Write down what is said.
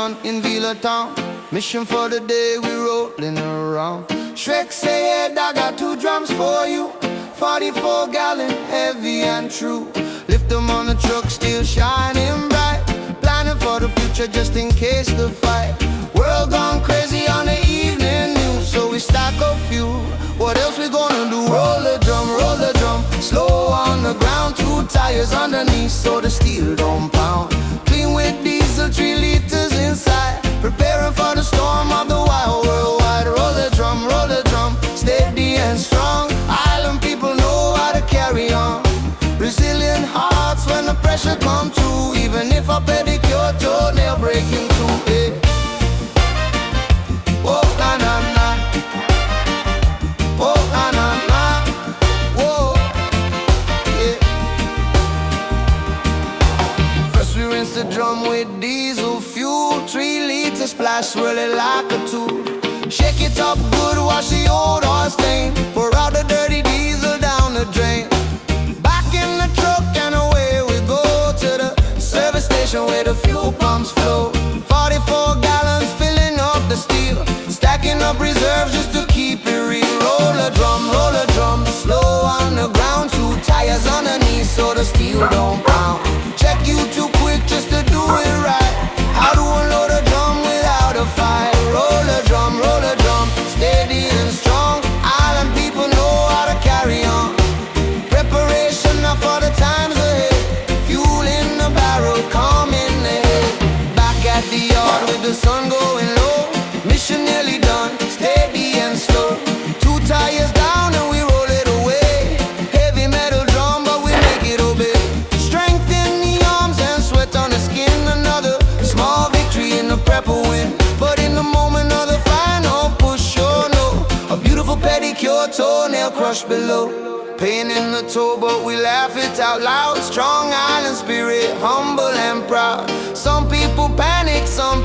sun in Vila town. Mission for the day, we rolling around. Shrek say, hey, I got 2 drums for you. 44-gallon, heavy and true. Lift them on the truck, still shining bright. Planning for the future just in case the fight. World gone crazy on the evening news, so we stack a few. What else we gonna do? Roll the drum, slow on the ground. 2 tires underneath so the steel don't pound. Clean with diesel, 3 liters inside. Preparing for the storm of the wild worldwide. Roll the drum, steady and strong. Island people know how to carry on. Resilient hearts when the pressure come through. Even if a pedicure toenail breaking too, eh. Whoa, na na na. Whoa, na na na. Whoa, yeah. First we rinse the drum with diesel fuel. 3 liters splash, swirl it like a tool. Shake it up good, wash the old oil stain. Pour out the dirty diesel down the drain. Back in the truck and away we go to the service station where the fuel pumps flow. 44 gallons filling up the steel. Stacking up reserves just to keep it real. Roll the drum, slow on the ground. 2 tires underneath so the steel don't pound. Check you too quick just to do it right. How to unload a drum without a fight. Roll the drum, steady and strong. Island people know how to carry on. Preparation now for the times ahead. Fuel in the barrel, calm in the head. Back at the yard with the sun going low. Mission nearly done, steady and slow. 2 tires down and we roll it away. Heavy metal drum but we make it obey. Strength in the arms and sweat on the skin. Another small victory in the prepper win. But in the moment of the final push, oh no, a beautiful pedicure toenail crushed below. Pain in the toe but we laugh it out loud. Strong island spirit, humble and proud. Some people panic, some